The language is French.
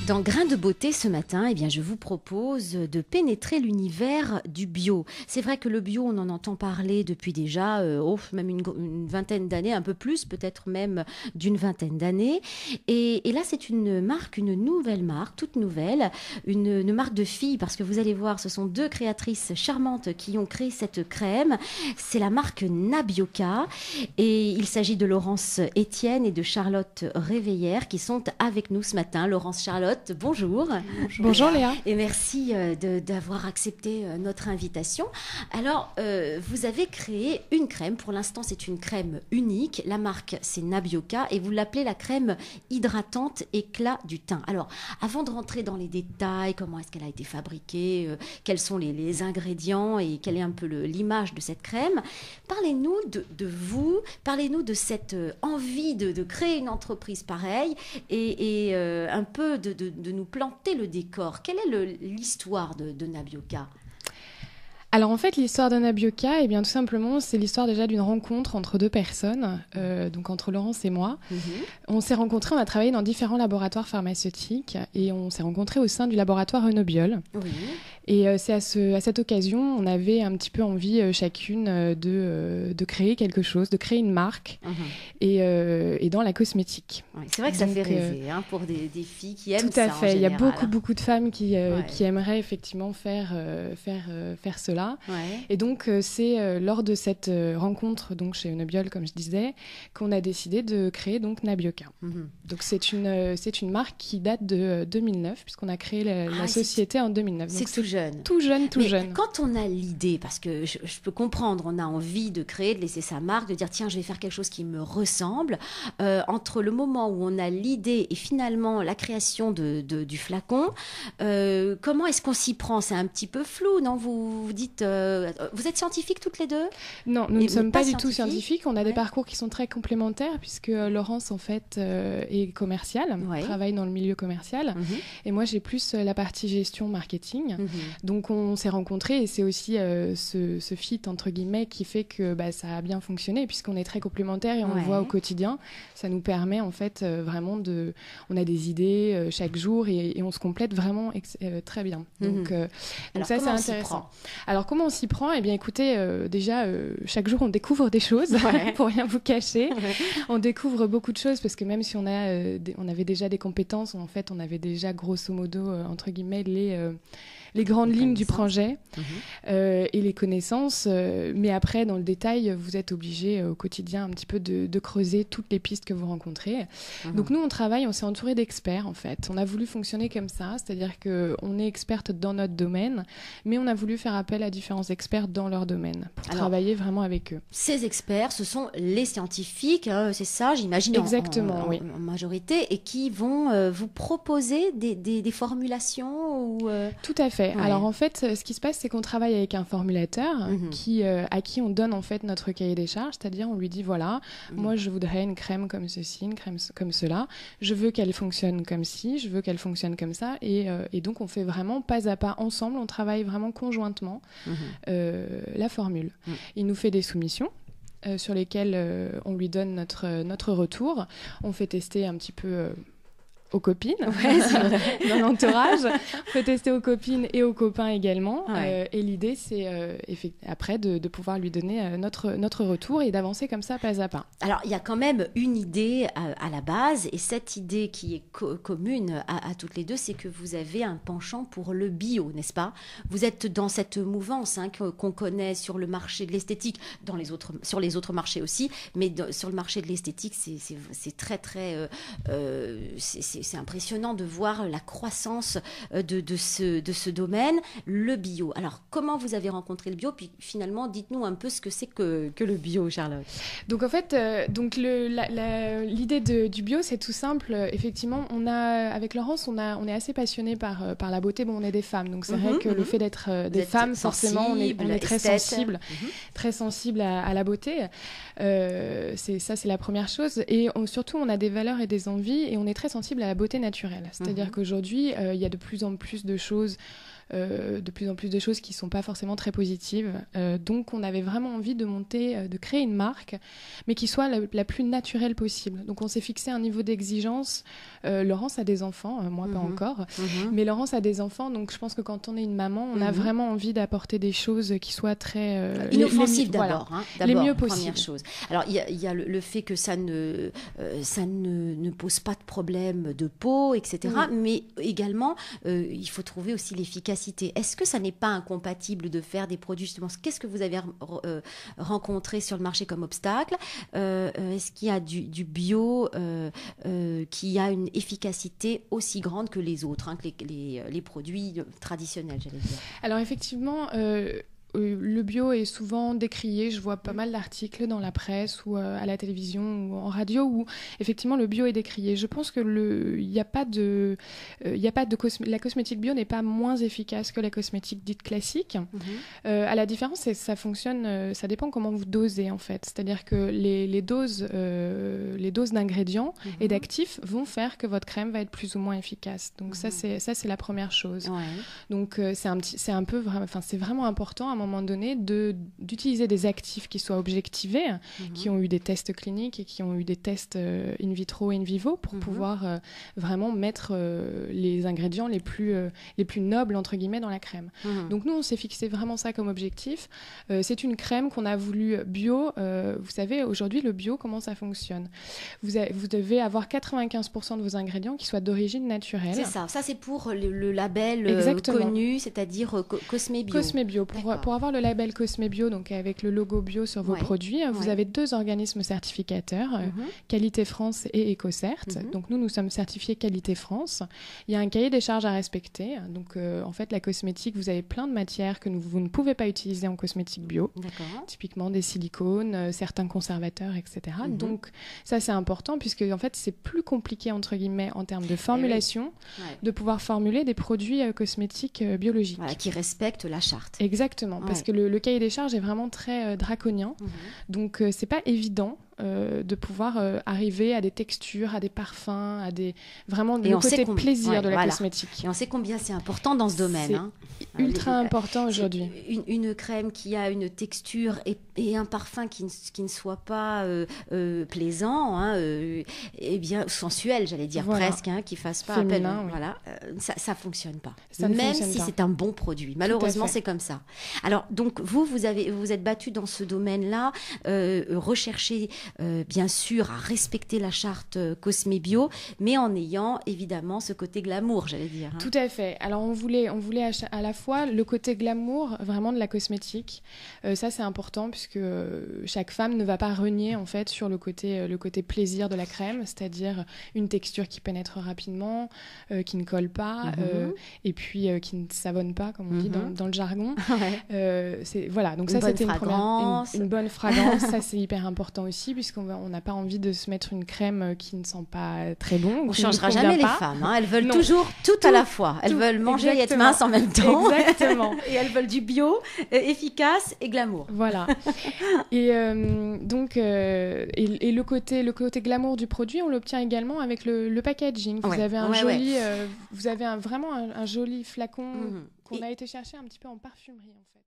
Dans Grains de beauté ce matin, eh bien, je vous propose de pénétrer l'univers du bio. C'est vrai que le bio, on en entend parler depuis déjà même une vingtaine d'années, un peu plus, peut-être même d'une vingtaine d'années. Et là, c'est une nouvelle marque, toute nouvelle, une marque de filles, parce que vous allez voir, ce sont deux créatrices charmantes qui ont créé cette crème. C'est la marque Nabioca et il s'agit de Laurence Etienne et de Charlotte Réveillère qui sont avec nous ce matin. Laurence, Charlotte, bonjour. Bonjour Léa. Et merci d'avoir accepté notre invitation. Alors, vous avez créé une crème. Pour l'instant, c'est une crème unique. La marque, c'est Nabioca et vous l'appelez la crème hydratante éclat du teint. Alors, avant de rentrer dans les détails, comment est-ce qu'elle a été fabriquée, quels sont les ingrédients et quelle est un peu l'image de cette crème, parlez-nous de vous, parlez-nous de cette envie de créer une entreprise pareille et un peu de nous planter le décor. Quelle est l'histoire de Nabioca ? Alors en fait, l'histoire de Nabioca, eh bien tout simplement, c'est l'histoire déjà d'une rencontre entre deux personnes, donc entre Laurence et moi. On s'est rencontrés, on a travaillé dans différents laboratoires pharmaceutiques et on s'est rencontrés au sein du laboratoire Renobiol. Oui. Et c'est à cette occasion, on avait un petit peu envie chacune de créer quelque chose, de créer une marque et dans la cosmétique. Oui, c'est vrai que ça fait rêver pour des filles qui aiment ça. Tout à fait, il y a beaucoup de femmes qui aimeraient effectivement faire cela. Ouais. Et donc, c'est lors de cette rencontre donc, chez Renobiol, comme je disais, qu'on a décidé de créer donc, Nabioca. Donc, c'est une marque qui date de 2009, puisqu'on a créé la société en 2009. C'est tout jeune. Tout jeune. Mais quand on a l'idée, parce que je peux comprendre, on a envie de créer, de laisser sa marque, de dire tiens, je vais faire quelque chose qui me ressemble, entre le moment où on a l'idée et finalement la création du flacon, comment est-ce qu'on s'y prend ? C'est un petit peu flou, non ? Vous dites, vous êtes scientifiques toutes les deux ? Non, nous ne sommes pas du tout scientifiques. On a des parcours qui sont très complémentaires puisque Laurence, en fait, est commerciale, travaille dans le milieu commercial. Et moi, j'ai plus la partie gestion marketing. Donc, on s'est rencontrés et c'est aussi ce fit, entre guillemets, qui fait que ça a bien fonctionné puisqu'on est très complémentaires et on le voit au quotidien. Ça nous permet, en fait, vraiment on a des idées chaque jour et on se complète vraiment très bien. Donc ça, c'est intéressant. Alors, comment on s'y prend ? Eh bien, écoutez, déjà, chaque jour, on découvre des choses, pour rien vous cacher. On découvre beaucoup de choses parce que même si on avait déjà des compétences, en fait, on avait déjà, grosso modo, entre guillemets, les grandes lignes du projet et les connaissances. Mais après, dans le détail, vous êtes obligé au quotidien un petit peu de creuser toutes les pistes que vous rencontrez. Donc, nous, on s'est entouré d'experts, en fait. On a voulu fonctionner comme ça, c'est-à-dire qu'on est experte dans notre domaine, mais on a voulu faire appel à différents experts dans leur domaine pour travailler vraiment avec eux. Ces experts, ce sont les scientifiques, c'est ça, j'imagine, exactement, en majorité, et qui vont vous proposer des formulations ou Tout à fait. Alors en fait, ce qui se passe, c'est qu'on travaille avec un formulateur à qui on donne en fait notre cahier des charges, c'est-à-dire on lui dit voilà, moi je voudrais une crème comme ceci, une crème comme cela, je veux qu'elle fonctionne comme ci, je veux qu'elle fonctionne comme ça, et donc on fait vraiment pas à pas ensemble, on travaille vraiment conjointement la formule. Il nous fait des soumissions sur lesquelles on lui donne notre retour, on fait tester un petit peu aux copines, dans l'entourage. On peut tester aux copines et aux copains également. Et l'idée, c'est après de pouvoir lui donner notre retour et d'avancer comme ça, pas à pas. Alors, il y a quand même une idée à la base, et cette idée qui est commune à toutes les deux, c'est que vous avez un penchant pour le bio, n'est-ce pas ? Vous êtes dans cette mouvance qu'on connaît sur le marché de l'esthétique, sur les autres marchés aussi, mais sur le marché de l'esthétique, c'est très, très... c'est impressionnant de voir la croissance de ce domaine, le bio. Alors, comment vous avez rencontré le bio ? Puis finalement, dites-nous un peu ce que c'est que le bio, Charlotte. Donc en fait, l'idée du bio, c'est tout simple. Effectivement, avec Laurence, on est assez passionnés par la beauté. Bon, on est des femmes, donc c'est vrai que le fait d'être des femmes, forcément, on est très sensible, très sensible à la beauté. C'est la première chose. Et surtout, on a des valeurs et des envies, et on est très sensible la beauté naturelle. C'est-à-dire qu'aujourd'hui, il y a de plus en plus de choses qui sont pas forcément très positives. Donc, on avait vraiment envie de créer une marque, mais qui soit la plus naturelle possible. Donc, on s'est fixé un niveau d'exigence. Laurence a des enfants, moi pas encore, mais Laurence a des enfants. Donc, je pense que quand on est une maman, on a vraiment envie d'apporter des choses qui soient très inoffensives d'abord, les mieux possibles. Première chose. Alors, il y a le fait que ça ne pose pas de problème de peau, etc. Mais également, il faut trouver aussi l'efficacité. Est-ce que ça n'est pas incompatible de faire des produits, justement, qu'est-ce que vous avez rencontré sur le marché comme obstacle? Est-ce qu'il y a du bio qui a une efficacité aussi grande que les autres, que les produits traditionnels, j'allais dire? Alors effectivement, le bio est souvent décrié. Je vois pas mal d'articles dans la presse ou à la télévision ou en radio où effectivement le bio est décrié. Je pense que la cosmétique bio n'est pas moins efficace que la cosmétique dite classique. À la différence, ça fonctionne, ça dépend comment vous dosez en fait. C'est-à-dire que les doses d'ingrédients et d'actifs vont faire que votre crème va être plus ou moins efficace. Donc ça c'est la première chose. Donc c'est vraiment important à un moment donné d'utiliser des actifs qui soient objectivés, qui ont eu des tests cliniques et qui ont eu des tests in vitro et in vivo pour pouvoir vraiment mettre les ingrédients les plus nobles entre guillemets dans la crème. Donc nous on s'est fixé vraiment ça comme objectif. C'est une crème qu'on a voulu bio. Vous savez aujourd'hui le bio, comment ça fonctionne? Vous devez avoir 95% de vos ingrédients qui soient d'origine naturelle. C'est ça c'est pour le label connu, c'est-à-dire Cosme Bio. Cosme Bio. Pour avoir le label Cosme Bio, donc avec le logo bio sur vos produits, vous avez 2 organismes certificateurs, Qualité France et EcoCert. Donc nous sommes certifiés Qualité France. Il y a un cahier des charges à respecter. Donc en fait, la cosmétique, vous avez plein de matières que vous ne pouvez pas utiliser en cosmétique bio. Typiquement des silicones, certains conservateurs, etc. Donc ça, c'est important puisque en fait, c'est plus compliqué entre guillemets en termes de formulation de pouvoir formuler des produits cosmétiques biologiques. Voilà, qui respectent la charte. Exactement, parce que le cahier des charges est vraiment très draconien. Donc c'est pas évident de pouvoir arriver à des textures, à des parfums, à vraiment le côté plaisir de la cosmétique. Et on sait combien c'est important dans ce domaine. C'est ultra important aujourd'hui. Une crème qui a une texture et un parfum qui ne soit pas plaisant, et bien sensuel, j'allais dire presque, qui fasse pas féminin, ça fonctionne pas. Ça même si c'est un bon produit. Malheureusement, c'est comme ça. Alors donc vous êtes battu dans ce domaine-là, recherché bien sûr à respecter la charte Cosme Bio, mais en ayant évidemment ce côté glamour, j'allais dire. Tout à fait. Alors on voulait à la fois le côté glamour vraiment de la cosmétique. Ça c'est important puisque chaque femme ne va pas renier en fait sur le côté plaisir de la crème, c'est-à-dire une texture qui pénètre rapidement, qui ne colle pas, et puis qui ne savonne pas comme on dit dans le jargon. Donc ça c'était une bonne fragrance. Ça c'est hyper important aussi puisqu'on n'a pas envie de se mettre une crème qui ne sent pas très bon. On ne changera jamais les femmes. Elles veulent toujours tout à la fois. Elles veulent manger et être minces en même temps. Exactement. Et elles veulent du bio, efficace et glamour. Voilà. Et donc, le côté glamour du produit, on l'obtient également avec le packaging. Vous avez vraiment un joli flacon qu'on a été chercher un petit peu en parfumerie en fait.